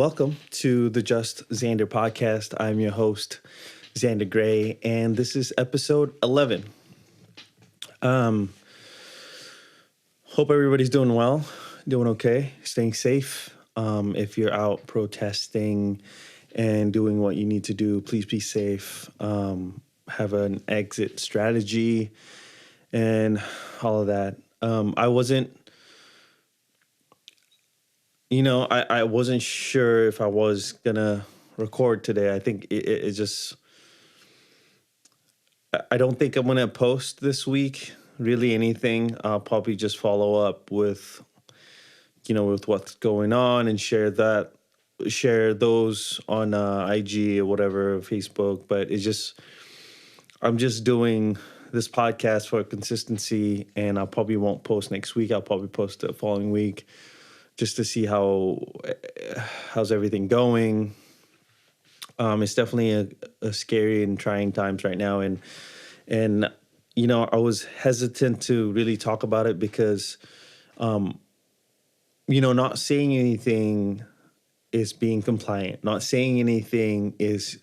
welcome to the Just Zander podcast. I'm your host, Zander Gray, and this is episode 11. Hope everybody's doing well, doing okay, staying safe. If you're out protesting and doing what you need to do, please be safe. Have an exit strategy and all of that. I wasn't I wasn't sure if I was gonna record today. I think it just, I don't think I'm gonna post this week really anything. I'll probably just follow up with, with what's going on and share those on IG or whatever, Facebook. But I'm just doing this podcast for consistency, and I probably won't post next week. I'll probably post the following week, just to see how's everything going. It's definitely a scary and trying times right now, and I was hesitant to really talk about it because, not saying anything is being compliant. Not saying anything is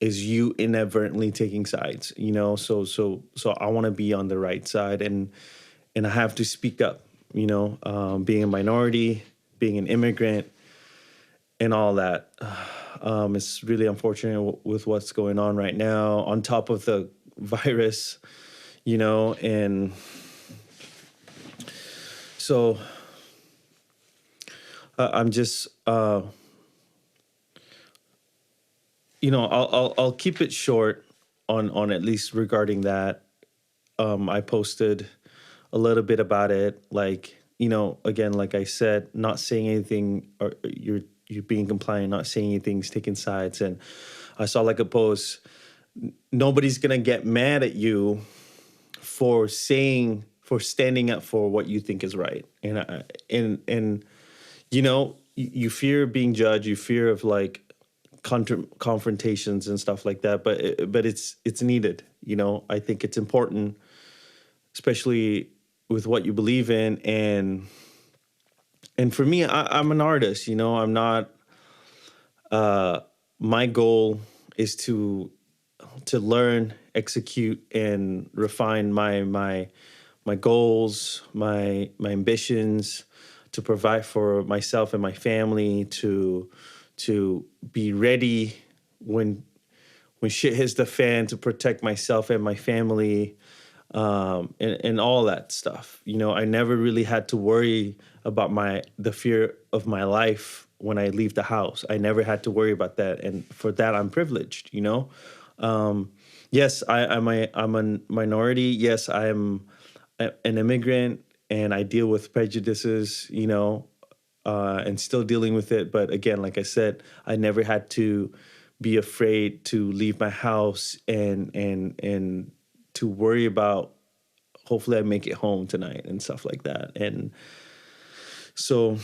you inadvertently taking sides. So I want to be on the right side, and I have to speak up. Being a minority, being an immigrant, and all that. It's really unfortunate with what's going on right now, on top of the virus, and so I'm just, I'll keep it short on at least regarding that. I posted a little bit about it, like, again, like I said, not saying anything, or you're being compliant, not saying anything's taking sides. And I saw like a post, nobody's gonna get mad at you for standing up for what you think is right. And you fear being judged, you fear of like confrontations and stuff like that, but it's needed. I think it's important, especially with what you believe in. And for me, I'm an artist. I'm not, my goal is to learn, execute, and refine my goals, my ambitions, to provide for myself and my family, to be ready when shit hits the fan, to protect myself and my family, and all that stuff. I never really had to worry about the fear of my life when I leave the house. I never had to worry about that, and for that I'm privileged. Yes, I'm a minority. Yes, I'm an immigrant, and I deal with prejudices. And still dealing with it. But again, like I said, I never had to be afraid to leave my house and to worry about, hopefully I make it home tonight and stuff like that. And so,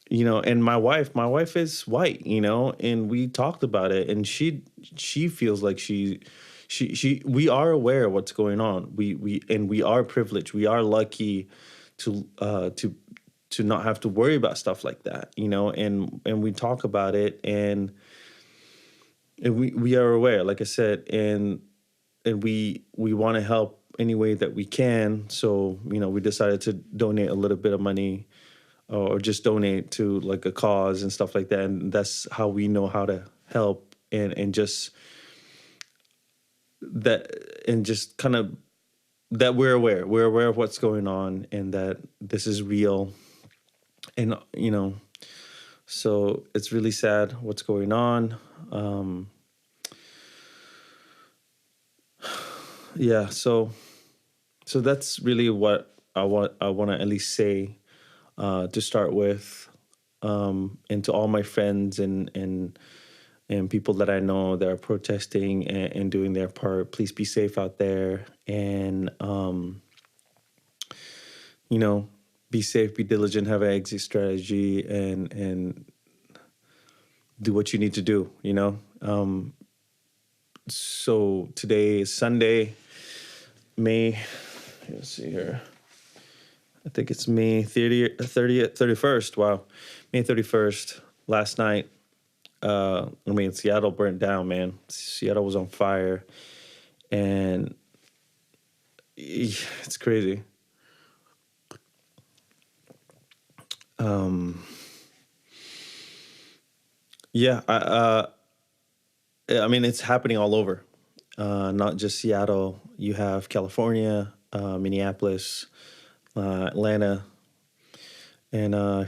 and my wife is white, and we talked about it, and she feels like we are aware of what's going on. We are privileged. We are lucky to not have to worry about stuff like that, and we talk about it, and we are aware, like I said, and we want to help any way that we can. So, we decided to donate a little bit of money, or just donate to like a cause and stuff like that. And that's how we know how to help, and just that, and just kind of that we're aware of what's going on, and that this is real. And, so it's really sad what's going on. Yeah, so that's really what I want to at least say, to start with, and to all my friends and people that I know that are protesting and doing their part. Please be safe out there, and be safe, be diligent, have an exit strategy, and do what you need to do. So today is Sunday, let's see here. I think it's May 30th, 30th, 31st. Wow. May 31st, last night. I mean, Seattle burnt down, man. Seattle was on fire. And it's crazy. Um, yeah, I mean, it's happening all over, not just Seattle. You have California, Minneapolis, Atlanta, and I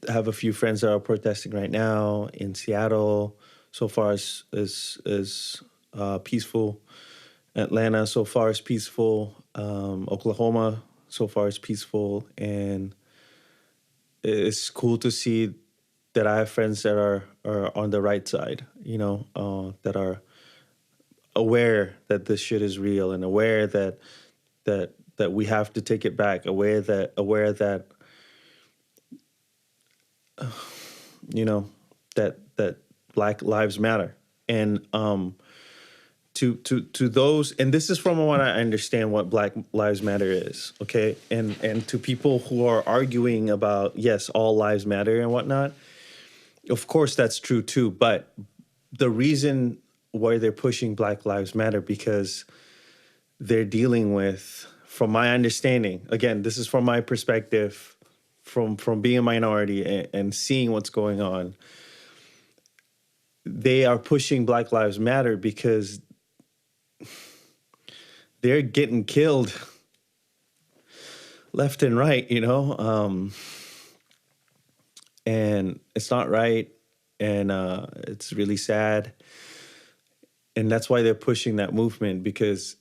have a few friends that are protesting right now in Seattle. So far, is peaceful. Atlanta so far is peaceful. Oklahoma so far is peaceful, and it's cool to see that I have friends that are on the right side. That are aware that this shit is real and aware that we have to take it back. Aware that you know that Black Lives Matter. And to those, and this is from what I understand what Black Lives Matter is, okay? And to people who are arguing about, yes, all lives matter and whatnot, of course that's true too, but the reason why they're pushing Black Lives Matter, because they're dealing with, from my understanding, again, this is from my perspective, from being a minority and seeing what's going on, they are pushing Black Lives Matter because they're getting killed left and right, and it's not right, and it's really sad, and that's why they're pushing that movement, because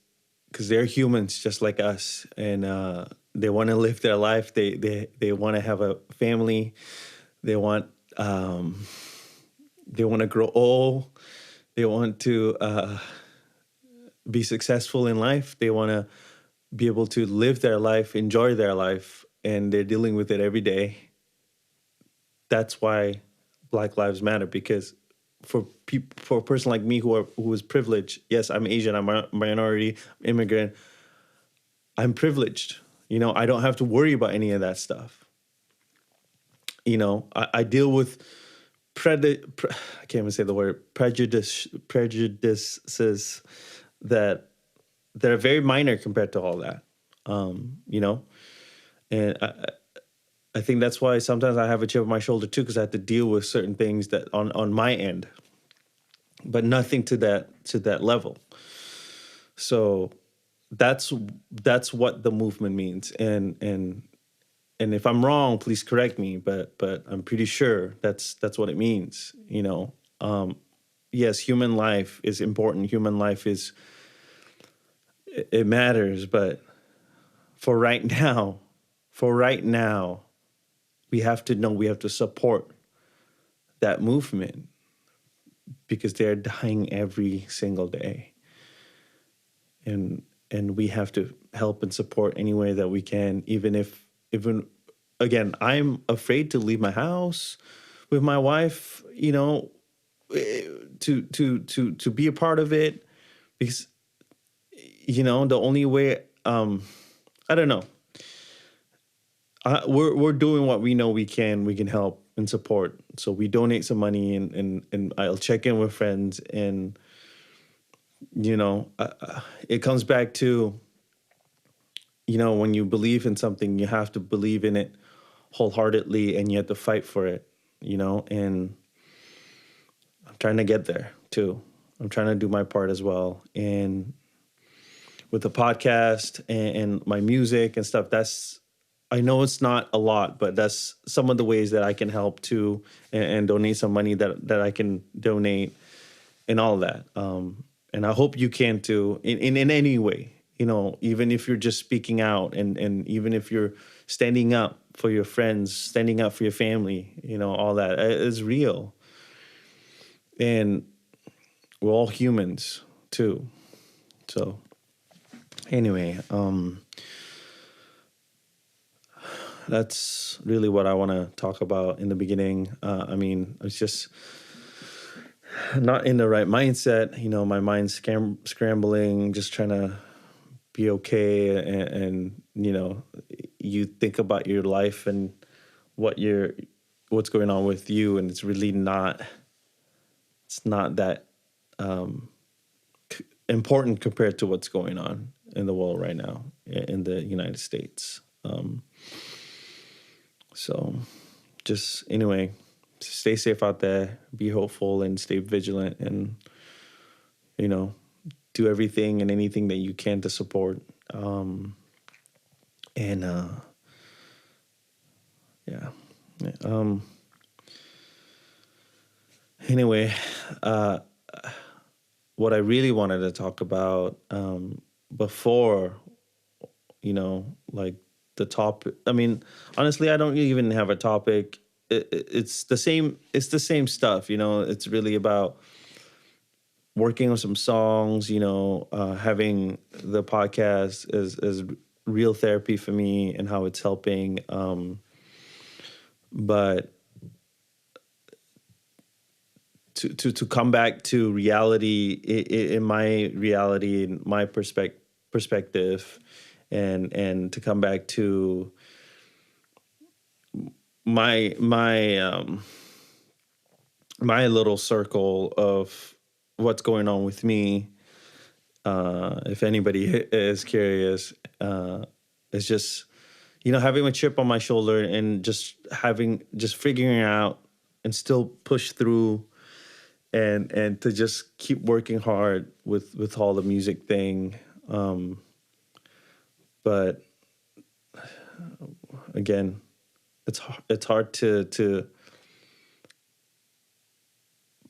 they're humans just like us, and they want to live their life. They want to have a family. They want to grow old. They want to be successful in life. They want to be able to live their life, enjoy their life, and they're dealing with it every day. That's why Black Lives Matter, because for a person like me who is privileged, yes, I'm Asian, I'm a minority, immigrant, I'm privileged. I don't have to worry about any of that stuff. I deal with I can't even say the word, prejudices that are very minor compared to all that. You know, and I think that's why sometimes I have a chip on my shoulder too, because I have to deal with certain things that on my end, but nothing to that level. So that's what the movement means, and if I'm wrong, please correct me. But I'm pretty sure that's what it means. Yes, human life is important. Human life it matters. But for right now, we have to know, we have to support that movement, because they're dying every single day, and we have to help and support any way that we can, even again, I'm afraid to leave my house with my wife, to be a part of it, because the only way, I don't know, we're doing what we know we can help and support. So we donate some money, and I'll check in with friends, and it comes back to, when you believe in something, you have to believe in it wholeheartedly, and you have to fight for it, and I'm trying to get there too. I'm trying to do my part as well. And with the podcast and my music and stuff, I know it's not a lot, but that's some of the ways that I can help too, and donate some money that I can donate, and all of that. And I hope you can too, in any way, even if you're just speaking out, and even if you're standing up for your friends, standing up for your family, all that is real. And we're all humans too. So anyway, that's really what I want to talk about in the beginning. I mean, it's just not in the right mindset. My mind's scrambling, just trying to be okay, and you think about your life and what you're what's going on with you, and it's really not, it's not that important compared to what's going on in the world right now in the United States. So just anyway, stay safe out there, be hopeful, and stay vigilant, and you know do everything and anything that you can to support. And yeah. Yeah. Anyway, uh, what I really wanted to talk about before, like the topic. I mean, honestly, I don't even have a topic. It's the same. It's the same stuff. It's really about working on some songs. Having the podcast is real therapy for me and how it's helping. But to come back to reality, in my reality, in my perspective, and to come back to my little circle of what's going on with me. If anybody is curious, it's just having a chip on my shoulder and just figuring out and still push through, and to just keep working hard with all the music thing. But again, it's hard to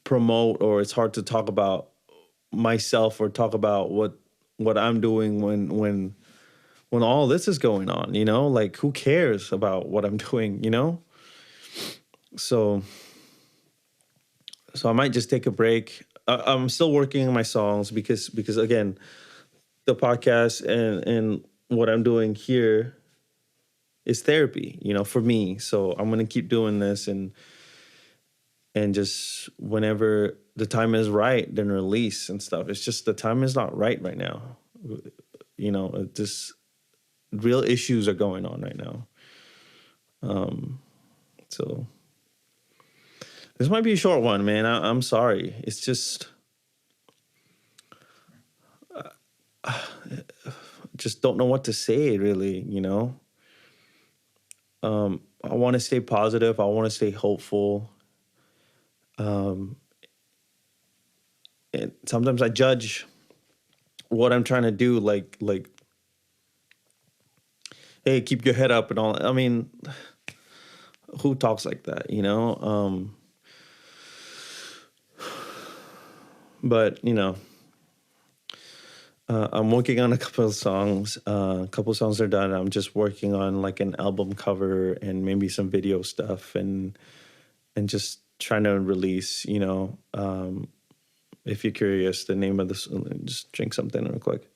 promote, or it's hard to talk about myself or talk about what I'm doing when all this is going on. Like, who cares about what I'm doing? So I might just take a break. I'm still working on my songs because again, the podcast and what I'm doing here is therapy, for me. So I'm gonna keep doing this, and just whenever the time is right, then release and stuff. It's just the time is not right now. Just real issues are going on right now. So this might be a short one, man. I'm sorry. It's just just don't know what to say, really. I want to stay positive. I want to stay hopeful. And sometimes I judge what I'm trying to do, like, hey, keep your head up and all. I mean, who talks like that? But I'm working on a couple of songs. A couple of songs are done. I'm just working on like an album cover and maybe some video stuff, and just trying to release. If you're curious, the name of this, just drink something real quick,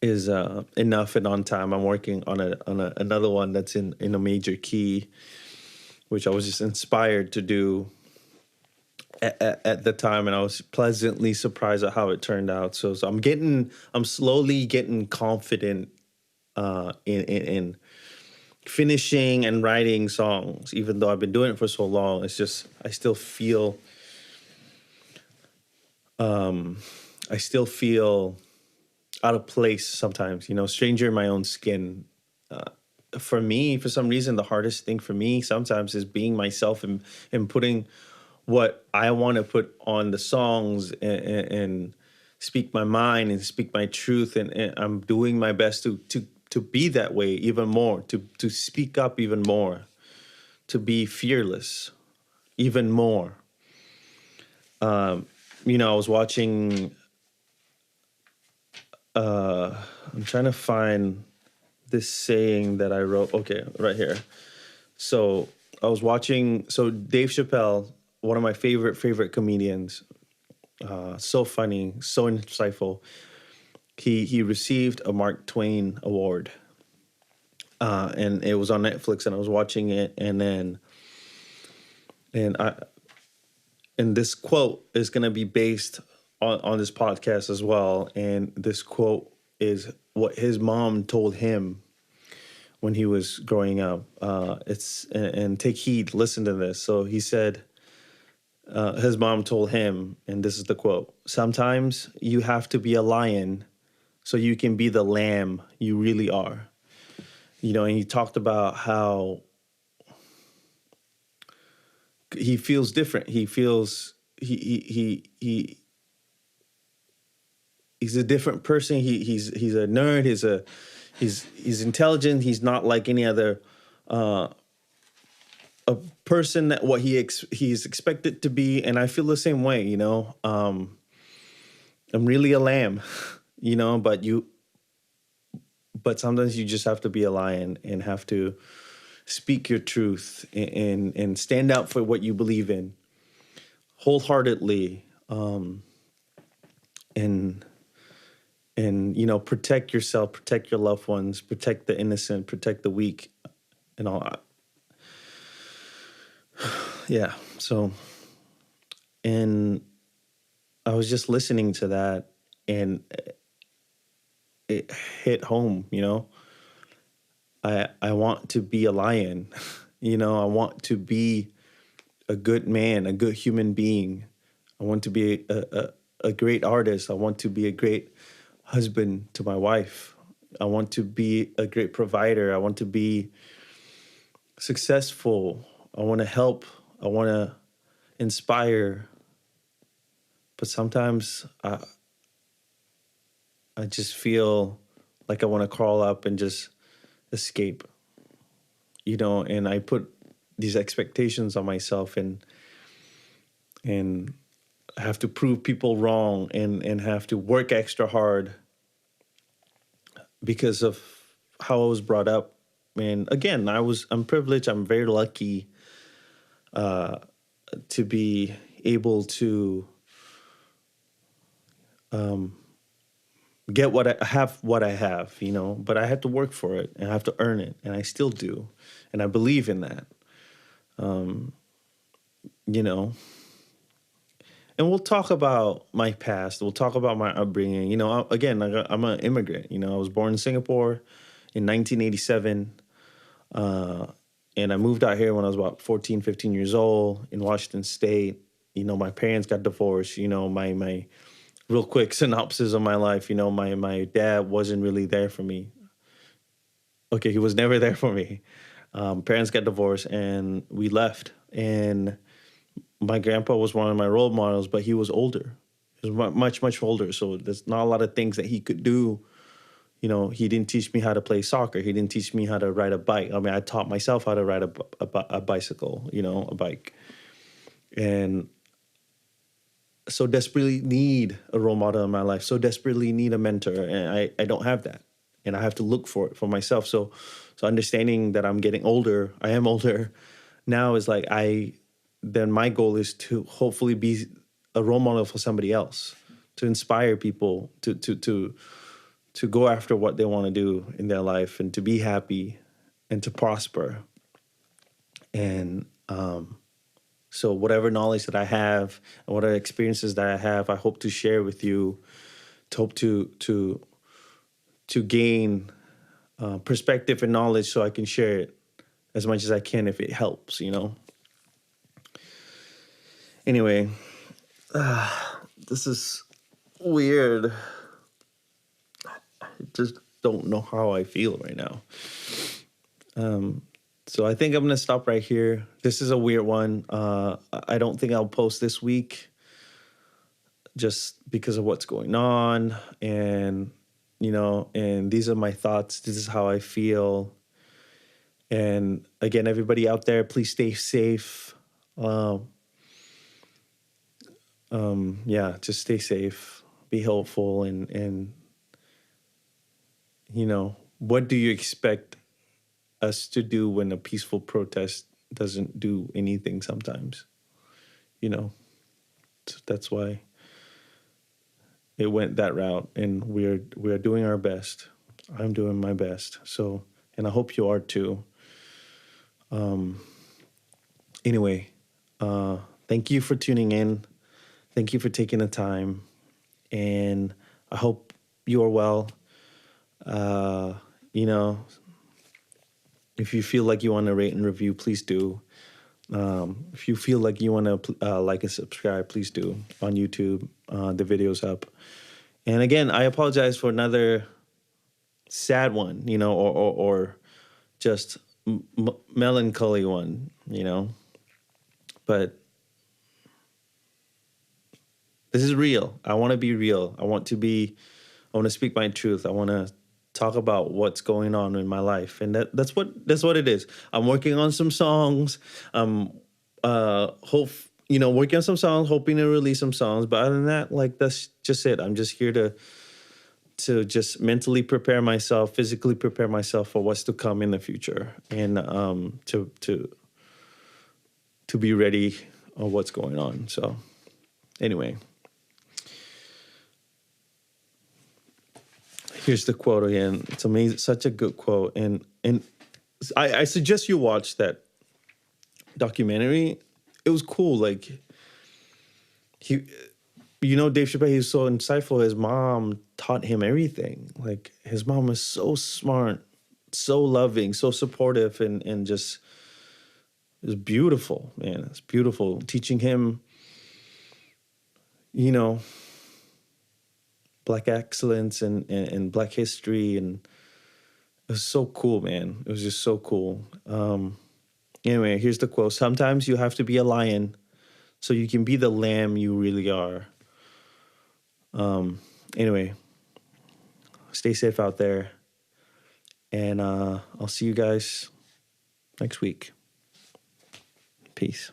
is Enough and On Time. I'm working on another one that's in a major key, which I was just inspired to do at the time, and I was pleasantly surprised at how it turned out. So I'm slowly getting confident in finishing and writing songs, even though I've been doing it for so long. It's just I still feel out of place sometimes. Stranger in my own skin. For me, for some reason, the hardest thing for me sometimes is being myself, and putting what I want to put on the songs, and speak my mind and speak my truth, and I'm doing my best to be that way even more, to speak up even more, to be fearless even more. I was watching. I'm trying to find this saying that I wrote. Okay, right here. So I was watching. So Dave Chappelle, one of my favorite comedians, so funny, so insightful. He received a Mark Twain award, and it was on Netflix, and I was watching it, and this quote is going to be based on this podcast as well, and this quote is what his mom told him when he was growing up. It's and take heed, listen to this. So he said, his mom told him, and this is the quote: "Sometimes you have to be a lion so you can be the lamb you really are." And he talked about how he feels different. He feels he's a different person. He's a nerd. He's intelligent. He's not like any other a person that what he's expected to be. And I feel the same way. I'm really a lamb, but sometimes you just have to be a lion and have to speak your truth and stand out for what you believe in wholeheartedly, and protect yourself, protect your loved ones, protect the innocent, protect the weak, and all that. Yeah. So, and I was just listening to that, and it hit home. I want to be a lion. I want to be a good man, a good human being. I want to be a great artist. I want to be a great husband to my wife. I want to be a great provider. I want to be successful. I want to help. I want to inspire. But sometimes I just feel like I want to crawl up and just escape, and I put these expectations on myself, and I have to prove people wrong, and have to work extra hard because of how I was brought up. And again, I'm privileged. I'm very lucky to be able to get what I have, but I had to work for it, and I have to earn it, and I still do. And I believe in that. You know, and we'll talk about my past. We'll talk about my upbringing. Again, I'm an immigrant. I was born in Singapore in 1987. And I moved out here when I was about 14, 15 years old in Washington State. My parents got divorced. My real quick synopsis of my life. My dad wasn't really there for me. Okay, he was never there for me. Parents got divorced and we left. And my grandpa was one of my role models, but he was older. He was much, much older. So there's not a lot of things that he could do. He didn't teach me how to play soccer. He didn't teach me how to ride a bike. I mean, I taught myself how to ride a bicycle, a bike. And so desperately need a role model in my life, so desperately need a mentor. And I don't have that. And I have to look for it for myself. So understanding that I'm getting older, I am older now, is like then my goal is to hopefully be a role model for somebody else, to inspire people to go after what they want to do in their life and to be happy and to prosper. And so whatever knowledge that I have and whatever experiences that I have, I hope to share with you, to hope to gain perspective and knowledge so I can share it as much as I can if it helps, Anyway, this is weird. I just don't know how I feel right now. So I think I'm going to stop right here. This is a weird one. I don't think I'll post this week just because of what's going on. And, and these are my thoughts. This is how I feel. And again, everybody out there, please stay safe. Just stay safe, be helpful, and what do you expect us to do when a peaceful protest doesn't do anything sometimes? So that's why it went that route, and we're doing our best. I'm doing my best. So, and I hope you are too. Anyway, thank you for tuning in. Thank you for taking the time. and I hope you are well. Uh, you know, if you feel like you want to rate and review, please do. If you feel like you want to like and subscribe, please do on YouTube. The video's up. And again, I apologize for another sad one, or just melancholy one, But this is real. I want to be real. I want to speak my truth. I want to talk about what's going on in my life, and that's what it is. I'm working on some songs. Hope working on some songs, hoping to release some songs. But other than that, like that's just it. I'm just here to just mentally prepare myself, physically prepare myself for what's to come in the future, and to be ready on what's going on. So anyway, here's the quote again. It's amazing, such a good quote, and I suggest you watch that documentary. It was cool. Like he, Dave Chappelle. He was so insightful. His mom taught him everything. Like his mom was so smart, so loving, so supportive, and just it was beautiful, man. It's beautiful teaching him, you know, black excellence and black history, and it was so cool, man. It was just so cool. Anyway, here's the quote. Sometimes you have to be a lion so you can be the lamb you really are. Anyway, stay safe out there, and I'll see you guys next week. Peace.